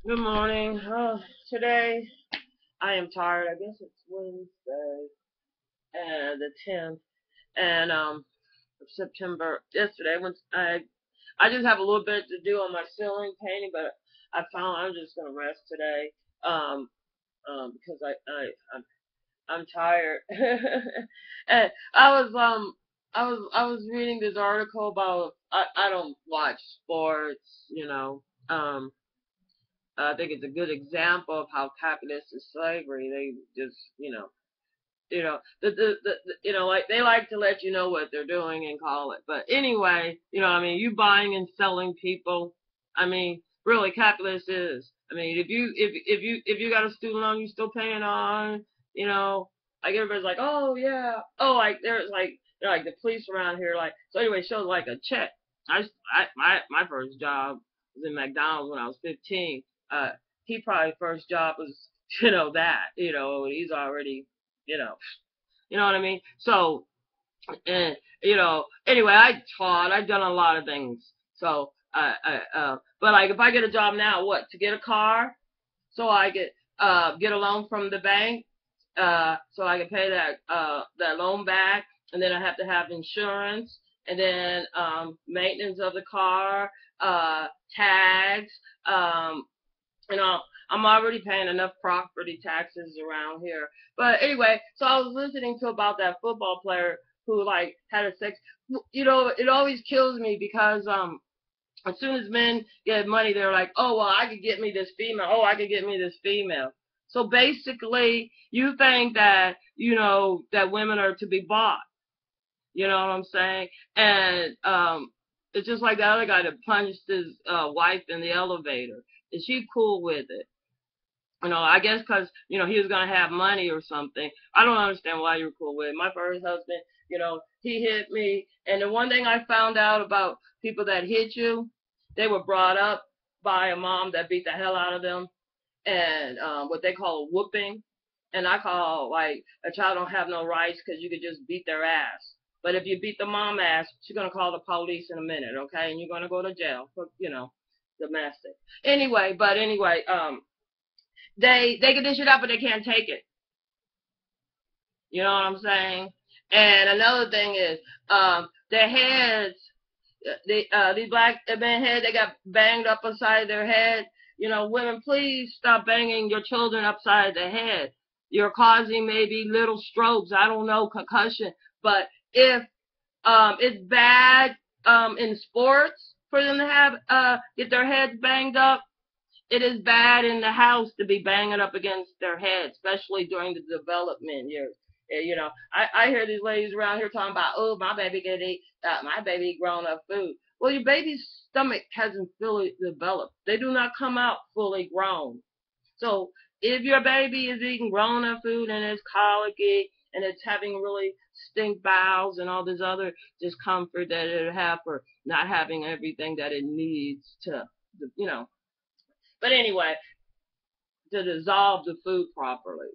Good morning. Today I am tired. I guess it's Wednesday, the 10th, and of September. Yesterday, when I just have a little bit to do on my ceiling painting, but I found I'm just gonna rest today. Um, because I'm tired. And I was reading this article about I don't watch sports, I think it's a good example of how capitalist is slavery. They just, like they like to let you know what they're doing and call it. But anyway, I mean, you buying and selling people. I mean, really, capitalist is. I mean, if you got a student loan, you still paying on. You know, like everybody's like, oh yeah, oh like there's like they're like the police around here. Like so anyway, it shows like a check. My first job was in McDonald's when I was 15. Uh, he probably first job was that he's already you know you know what I mean. So and anyway, I taught. I've done a lot of things. So but like if I get a job now, what to get a car, so I get a loan from the bank, so I can pay that loan back, and then I have to have insurance, and then maintenance of the car, tags, um, you know, I'm already paying enough property taxes around here. But anyway, so I was listening to about that football player who like had a sex. It always kills me because as soon as men get money, they're like, oh well, I could get me this female. Oh, I could get me this female. So basically, you think that that women are to be bought. You know what I'm saying? And it's just like the other guy that punched his wife in the elevator. Is she cool with it? I guess because, he was going to have money or something. I don't understand why you're cool with it. My first husband, he hit me. And the one thing I found out about people that hit you, they were brought up by a mom that beat the hell out of them, and what they call a whooping. And I call, like, a child don't have no rights because you could just beat their ass. But if you beat the mom ass, she's going to call the police in a minute, okay? And you're going to go to jail for, domestic. Anyway, they get this shit up, but they can't take it. You know what I'm saying? And another thing is, their heads, these black men heads, they got banged up upside their head. Women, please stop banging your children upside the head. You're causing maybe little strokes. I don't know, concussion. But if it's bad in sports for them to have get their heads banged up, it is bad in the house to be banging up against their head, especially during the development years. I hear these ladies around here talking about, oh, my baby eat grown up food. Well, your baby's stomach hasn't fully developed. They do not come out fully grown. So if your baby is eating grown up food and it's colicky and it's having really stink bowels and all this other discomfort that it'll have for not having everything that it needs to, you know, but anyway, to dissolve the food properly.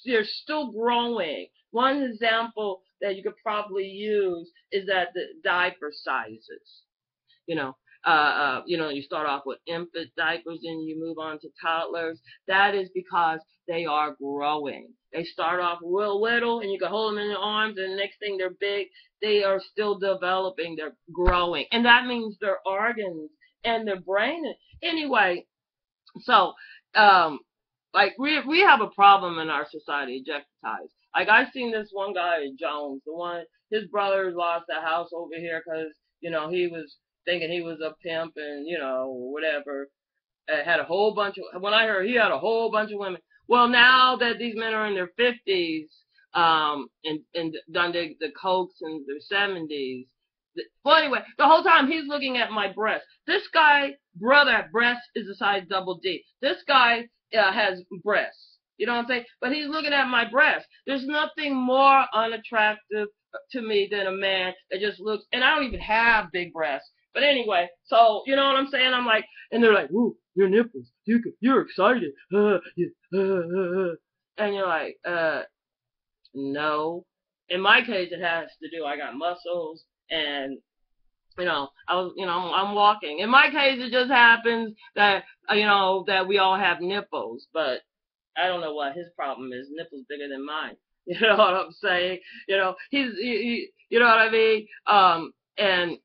They're still growing. One example that you could probably use is that the diaper sizes. You know, you start off with infant diapers and you move on to toddlers. That is because they are growing. They start off real little and you can hold them in your arms, and the next thing they're big. They are still developing. They're growing, and that means their organs and their brain. Anyway, so um, like we have a problem in our society, ejectitize. Like I seen this one guy, Jones, the one his brother lost a house over here because he was thinking he was a pimp and whatever. Had a whole bunch of, when I heard he had a whole bunch of women. Well, now that these men are in their 50s, and done the cokes in their 70s. Well, anyway, the whole time he's looking at my breast. This guy, brother, breast is a size double D. This guy has breasts. You know what I'm saying? But he's looking at my breast. There's nothing more unattractive to me than a man that just looks, and I don't even have big breasts. But anyway, so you know what I'm saying? I'm like, and they're like, "Ooh, your nipples, you're excited," and you're like, no. In my case, it has to do. I got muscles, and I was, I'm walking. In my case, it just happens that, that we all have nipples, but I don't know what his problem is. Nipples bigger than mine. You know what I'm saying? You know what I mean? And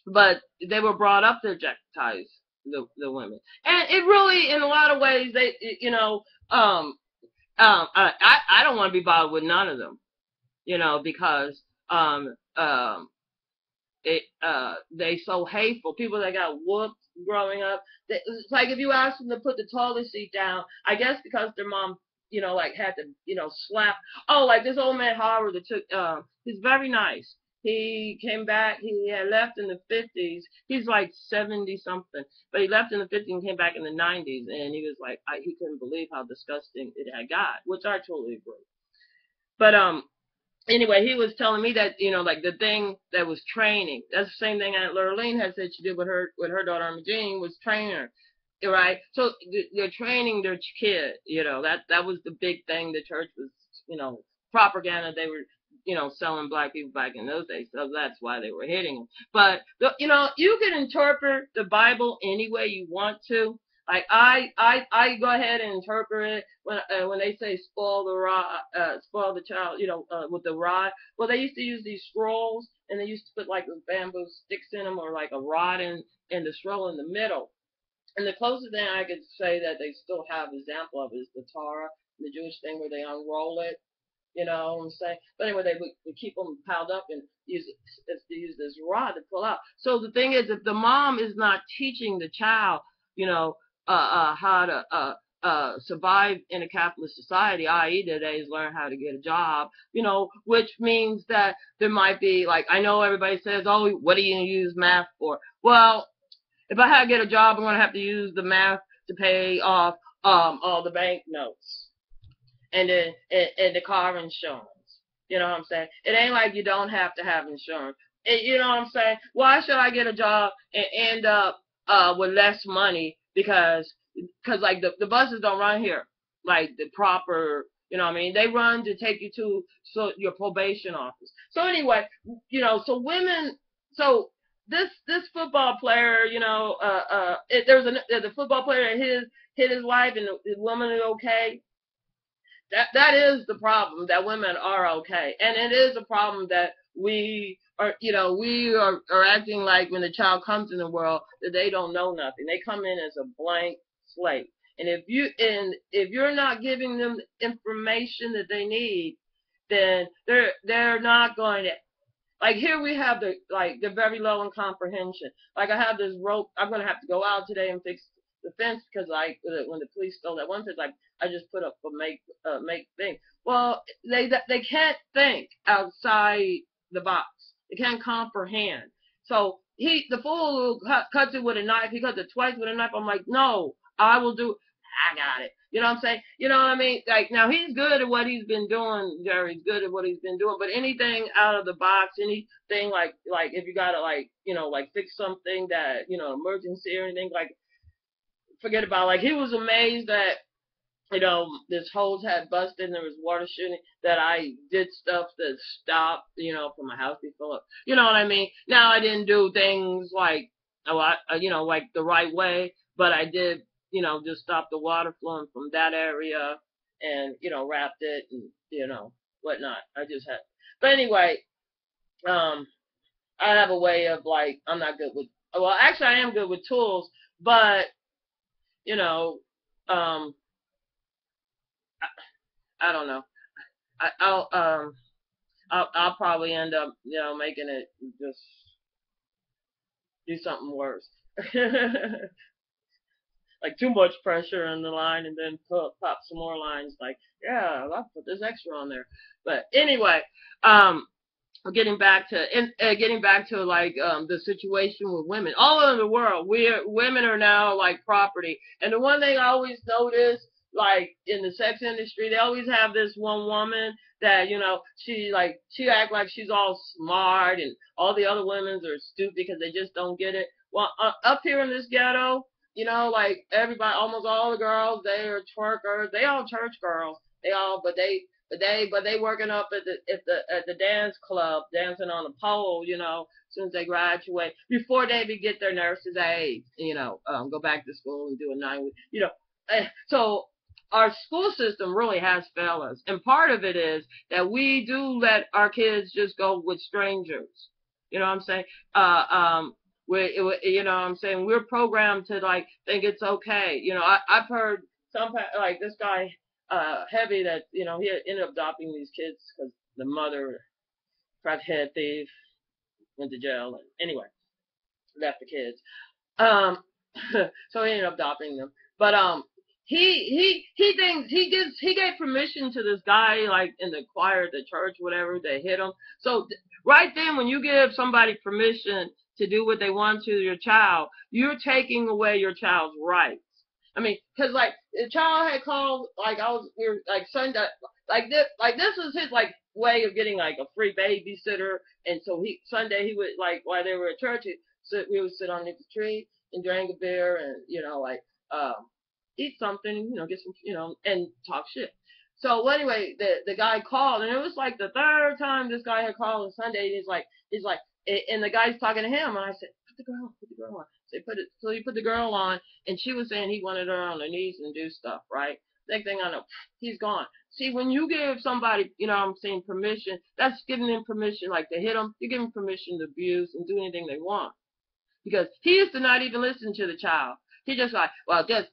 but they were brought up to objectifize the women, and it really, in a lot of ways, um, I don't want to be bothered with none of them, because um, um, they so hateful. People that got whooped growing up. It's like if you ask them to put the toilet seat down, I guess because their mom, like had to, slap. Oh, like this old man Howard that took. He's very nice. He came back. He had left in the 50s. He's like 70 something, but he left in the 50s and came back in the 90s, and he was like, he couldn't believe how disgusting it had got, which I totally agree. But anyway, he was telling me that, like the thing that was training. That's the same thing Aunt Lurleen had said she did with her daughter Imogene, was train her, right? So they're training their kid. That was the big thing. The church was, propaganda. They were, selling black people back in those days, so that's why they were hitting them. But you can interpret the Bible any way you want to. Like I go ahead and interpret it when they say spoil the rod, spoil the child, with the rod. Well, they used to use these scrolls, and they used to put like bamboo sticks in them, or like a rod in the scroll in the middle. And the closest thing I could say that they still have example of is the Torah, the Jewish thing where they unroll it. You know what I'm saying? But anyway, they would keep them piled up and use this rod to pull out. So the thing is, if the mom is not teaching the child, you know, how to survive in a capitalist society, i.e., today's learn how to get a job, which means that there might be, like, I know everybody says, oh, what are you going to use math for? Well, if I had to get a job, I'm going to have to use the math to pay off all the bank notes and the car insurance. You know what I'm saying? It ain't like you don't have to have insurance. You know what I'm saying? Why should I get a job and end up with less money because like the buses don't run here like the proper, you know what I mean? They run to take you to your probation office. So anyway, so women, so this football player, the football player that hit his wife, and the woman is okay. That is the problem, that women are okay, and it is a problem that we are acting like when the child comes in the world that they don't know nothing. They come in as a blank slate, and if you're not giving them the information that they need, then they're not going to. Like here we have they're very low in comprehension. Like I have this rope. I'm gonna have to go out today and fix the fence because like when the police stole that one fence, like I just put up a make thing. Well, they can't think outside the box. They can't comprehend. So the fool who cuts it with a knife, he cuts it twice with a knife. I'm like, no, I will do. I got it. You know what I'm saying? You know what I mean? Like now he's good at what he's been doing, Jerry's good at what he's been doing. But anything out of the box, anything like if you gotta like fix something that, emergency or anything, like forget about it. Like he was amazed that this hose had busted and there was water shooting, that I did stuff to stop, for my house be full up. You know what I mean? Now I didn't do things like, like the right way, but I did, just stop the water flowing from that area and, wrapped it and, whatnot. I just had, but anyway, I have a way of like, I'm not good with, well, actually I am good with tools, but, you know, um, I don't know. I'll probably end up, making it just do something worse. Like too much pressure in the line and then pop some more lines. Like, yeah, I'll put this extra on there. But anyway, um, getting back to like the situation with women all over the world. Women are now like property, and the one thing I always notice, like in the sex industry, they always have this one woman that she act like she's all smart, and all the other women are stupid because they just don't get it. Well, up here in this ghetto, like everybody, almost all the girls, they are twerkers. They all church girls. They all, but But they working up at the dance club, dancing on the pole, as soon as they graduate, before they even get their nurse's aid, go back to school and do a 9 week, so our school system really has failed us. And part of it is that we do let our kids just go with strangers. You know what I'm saying? You know what I'm saying? We're programmed to like think it's okay. I've heard like this guy, Heavy, that, he ended up adopting these kids because the mother, crackhead thief, went to jail and anyway, left the kids. Um, so he ended up adopting them. But he thinks he gave permission to this guy like in the choir at the church, whatever, to hit him. So right then, when you give somebody permission to do what they want to your child, you're taking away your child's rights. I mean, because like the child had called, like we were like Sunday, this was his like way of getting like a free babysitter, and so Sunday he would, like, while they were at church, we would sit underneath the tree and drink a beer and um eat something, get some, and talk shit. So anyway, the guy called, and it was like the third time this guy had called on Sunday. And he's like, and the guy's talking to him, and I said, put the girl on. So he put the girl on, and she was saying he wanted her on her knees and do stuff, right? Next thing I know, he's gone. See, when you give somebody, I'm saying, permission, that's giving them permission, like, to hit them. You're giving permission to abuse and do anything they want. Because he used to not even listen to the child. He just like, well, just,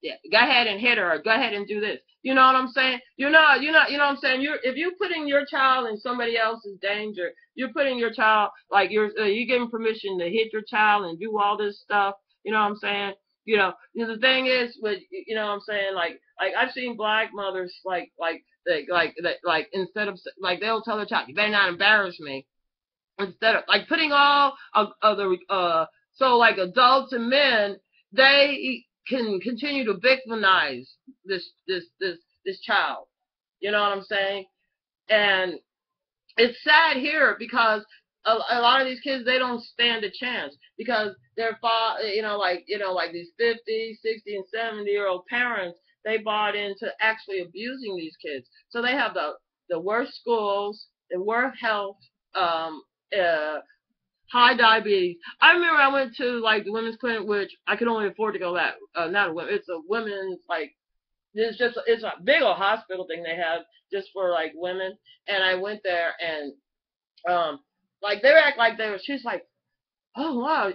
yeah, go ahead and hit her, or go ahead and do this. You know what I'm saying? You know what I'm saying? If you're putting your child in somebody else's danger, you're putting your child, like, you're giving permission to hit your child and do all this stuff. You know what I'm saying? The thing is, with, what I'm saying, like I've seen black mothers, like instead of, like, they'll tell their child, you better not embarrass me, instead of like putting all of the so like adults and men, they can continue to victimize this child. You know what I'm saying? And it's sad here because a lot of these kids, they don't stand a chance because their like these 50, 60, and 70-year-old parents, they bought into actually abusing these kids. So they have the worst schools, the worst health, uh, high diabetes. I remember I went to like the women's clinic, which I could only afford to go that. Not a women, it's a women's, like, it's a big old hospital thing they have just for like women. And I went there, and like they act like they were. She's like, oh wow,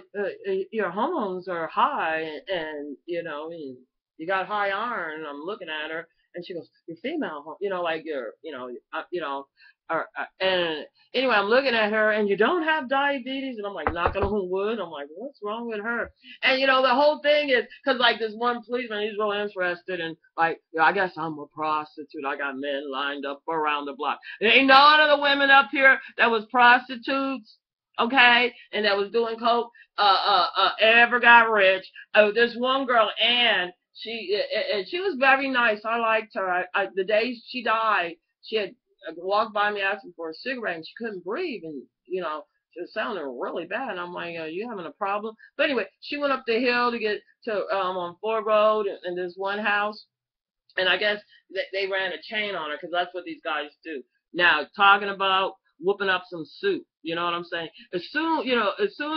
your hormones are high, and you got high iron. And I'm looking at her, and she goes, you're female, like you're, and anyway, I'm looking at her, and you don't have diabetes, and I'm like knocking on wood. I'm like, what's wrong with her? And the whole thing is because like this one policeman, he's real interested in, like, I guess I'm a prostitute. I got men lined up around the block. There ain't none of the women up here that was prostitutes, okay, and that was doing coke, ever got rich. This one girl, Ann, she was very nice. I liked her. The day she died, she had walked by me asking for a cigarette, and she couldn't breathe, and she was sounding really bad. And I'm like, you having a problem? But anyway, she went up the hill to get to on Ford Road and this one house, and I guess they ran a chain on her because that's what these guys do. Now, talking about whooping up some soup, you know what I'm saying? As soon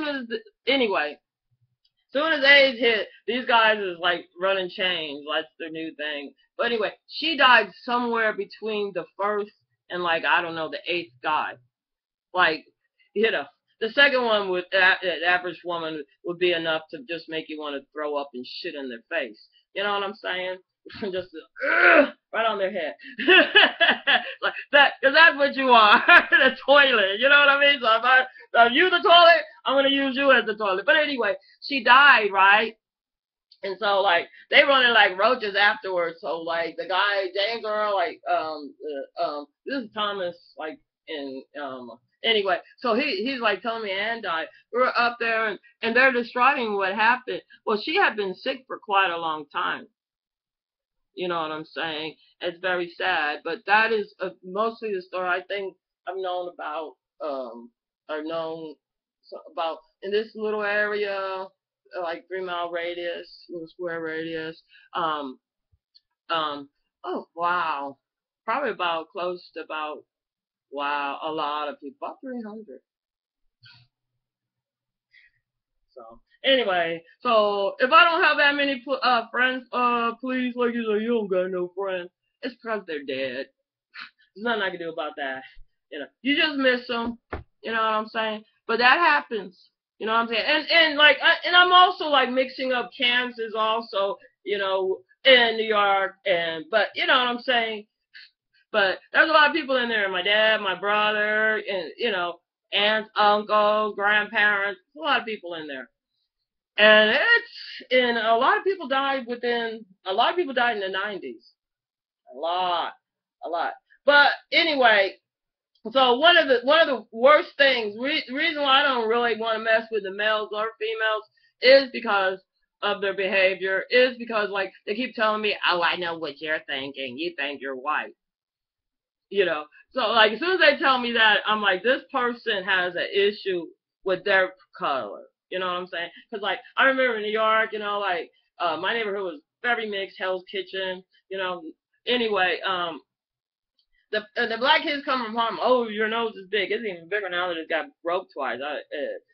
as anyway. As soon as AIDS hit, these guys is like running chains. That's their new thing. But anyway, she died somewhere between the first and, like, I don't know, the eighth guy. Like, the second one with that average woman would be enough to just make you want to throw up and shit in their face. You know what I'm saying? Just right on their head. Like that, because that's what you are. The toilet. You know what I mean? So if you the toilet, I'm gonna use you as the toilet. But anyway, she died, right? And so, like, they running like roaches afterwards. So, like, the guy, James Earl, like, this is Thomas, like, anyway, so he's like telling me Ann died. We're up there, and they're describing what happened. Well, she had been sick for quite a long time. You know what I'm saying? It's very sad, but that is mostly the story I think I've known about. I've known about in this little area, like 3 mile radius, little square radius. Oh wow. probably about close to about, wow, a lot of people, about 300. So anyway, so if I don't have that many friends, please, like you say, you don't got no friends. It's because they're dead. There's nothing I can do about that. You just miss them. You know what I'm saying? But that happens. You know what I'm saying? And like, and I'm also like mixing up Kansas also. In New York, but you know what I'm saying? But there's a lot of people in there. My dad, my brother, and aunts, uncles, grandparents. A lot of people in there. And a lot of people died a lot of people died in the 90s. A lot, a lot. But anyway, so one of the worst things, reason why I don't really want to mess with the males or females is because of their behavior, is because like they keep telling me, oh, I know what you're thinking. You think you're white. So like as soon as they tell me that, I'm like, this person has an issue with their color. You know what I'm saying? Because like I remember in New York, like my neighborhood was very mixed, Hell's Kitchen. Anyway, the black kids come from home. Oh, your nose is big. It's even bigger now that it got broke twice.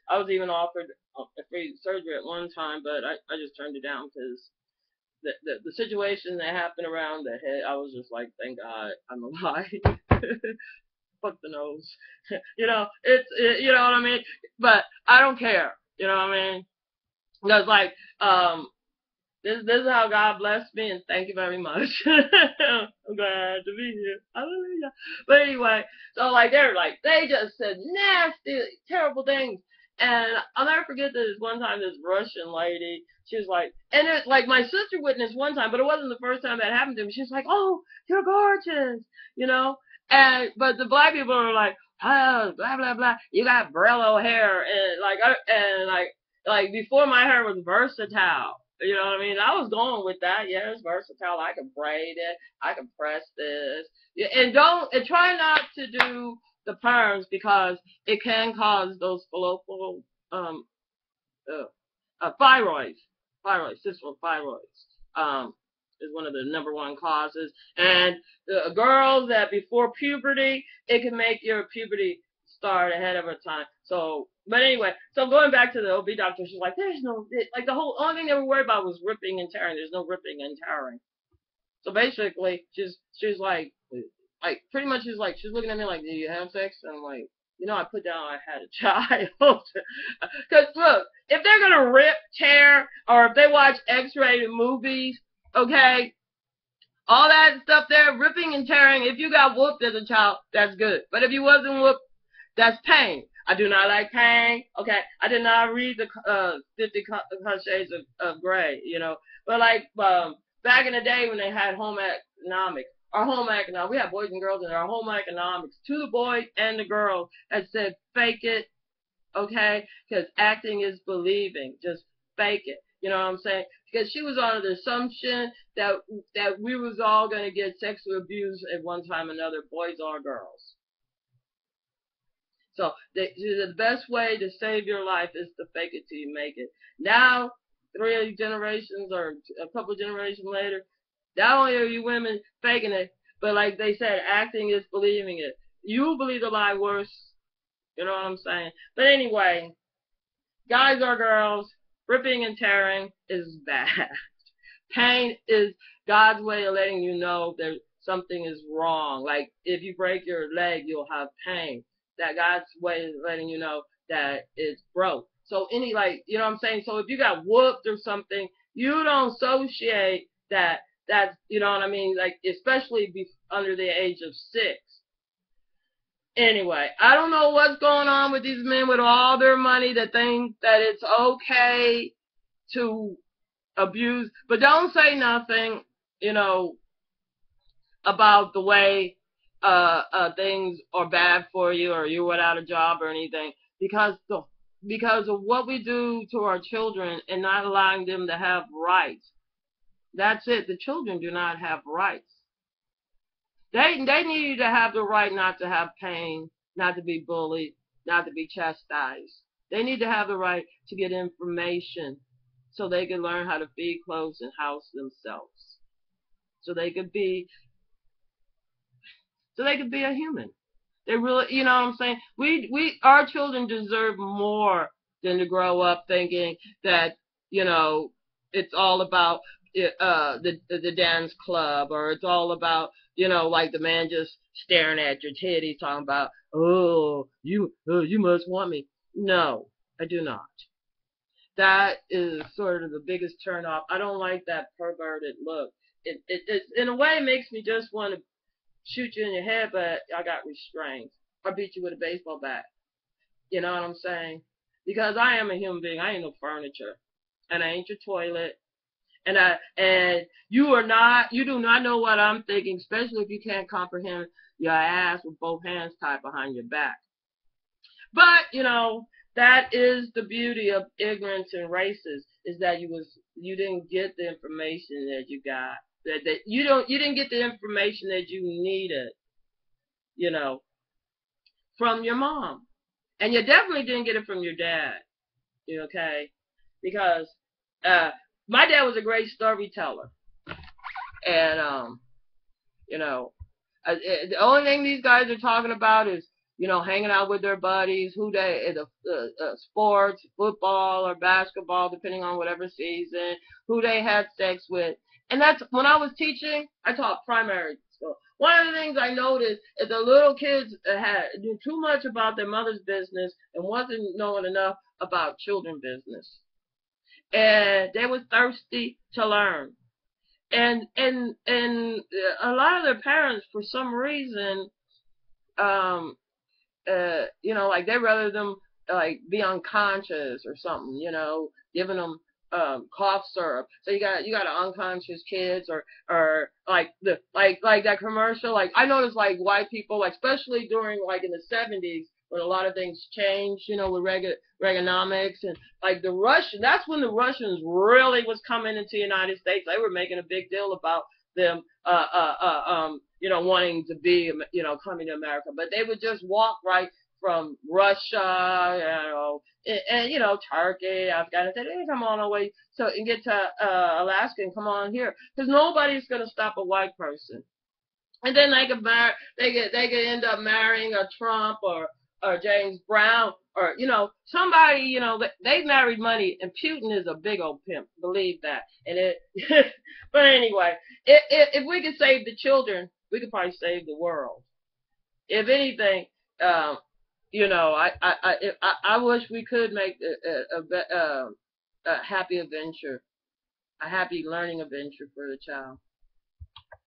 I was even offered a free surgery at one time, but I just turned it down because the situation that happened around the head, I was just like, thank God I'm alive. Fuck the nose. You know what I mean? But I don't care. You know what I mean? Because like, this is how God blessed me, and thank you very much. I'm glad to be here. Hallelujah. But anyway, so like they just said nasty, terrible things. And I'll never forget this one time, this Russian lady, she was like, and it, like my sister witnessed one time, but it wasn't the first time that happened to me. She was like, oh, you're gorgeous, you know? But the black people are like, oh, blah, blah, blah, you got Brillo hair. And like before my hair was versatile. You know what I mean? I was going with that. Yeah, it's versatile. I can braid it. I can press this. Yeah, and try not to do the perms because it can cause those fallopian thyroids, cystal thyroids. Is one of the number one causes. And girls that before puberty, it can make your puberty start ahead of her time. So, but anyway, so going back to the OB doctor, she's like, there's no, like the only thing they were worried about was ripping and tearing. There's no ripping and tearing. So basically, she's like pretty much she's looking at me like, do you have sex? And I'm like, I put down I had a child. Because look, if they're gonna rip, tear, or if they watch X-rated movies, okay, all that stuff there, ripping and tearing. If you got whooped as a child, that's good. But if you wasn't whooped, that's pain. I do not like pain. Okay, I did not read the 50 Shades of Grey, But like back in the day when they had home economics, we had boys and girls in our home economics to the boys and the girls that said fake it, okay? Because acting is believing. Just fake it. You know what I'm saying? Because she was under the assumption that we was all going to get sexual abuse at one time or another, boys or girls. So the best way to save your life is to fake it till you make it. Now, 3 generations or a couple generations later, not only are you women faking it, but like they said, acting is believing it. You believe the lie worse. You know what I'm saying? But anyway, guys or girls, ripping and tearing is bad. Pain is God's way of letting you know that something is wrong. Like if you break your leg, you'll have pain. That God's way is letting you know that it's broke. So you know what I'm saying? So if you got whooped or something, you don't associate that's, you know what I mean? Like, especially under the age of 6. Anyway, I don't know what's going on with these men with all their money that think that it's okay to abuse, but don't say nothing, about the way things are bad for you or you're without a job or anything because of what we do to our children and not allowing them to have rights. That's it. The children do not have rights. They need to have the right not to have pain, not to be bullied, not to be chastised. They need to have the right to get information so they can learn how to feed, clothe, and house themselves. So they could be so they could be a human. They really, you know what I'm saying? Our children deserve more than to grow up thinking that, you know, it's all about the dance club, or it's all about, you know, like the man just staring at your titties talking about, you must want me. No, I do not. That is sort of the biggest turn off. I don't like that perverted look. It in a way makes me just want to shoot you in your head, but I got restraints. Or beat you with a baseball bat. You know what I'm saying? Because I am a human being. I ain't no furniture, and I ain't your toilet. And you do not know what I'm thinking, especially if you can't comprehend your ass with both hands tied behind your back. But you know that is the beauty of ignorance and races, is that you didn't get the information that you got, that you didn't get the information that you needed, you know, from your mom. And you definitely didn't get it from your dad, okay? Because uh, my dad was a great storyteller, and you know, the only thing these guys are talking about is, you know, hanging out with their buddies, who they sports, football or basketball, depending on whatever season, who they had sex with. And that's when I was teaching. I taught primary school. One of the things I noticed is the little kids knew too much about their mother's business and wasn't knowing enough about children's business, and they were thirsty to learn. And a lot of their parents, for some reason, um, you know, like they rather them like be unconscious or something, you know, giving them cough syrup. So you got unconscious kids, or like like that commercial. Like I noticed like white people, like especially during like in the 70s when a lot of things changed, you know, with Reaganomics, and like the Russian. That's when the Russians really was coming into the United States. They were making a big deal about them you know, wanting to be, you know, coming to America, but they would just walk right from Russia, you know, and you know, Turkey, Afghanistan. They come on away so and get to Alaska and come on here, because nobody's gonna stop a white person. And then they could end up marrying a Trump or James Brown, or you know, somebody, you know, they married money, and Putin is a big old pimp, believe that. And it but anyway, if we could save the children, we could probably save the world. If anything, um, you know, I wish we could make a happy adventure, a happy learning adventure for the child.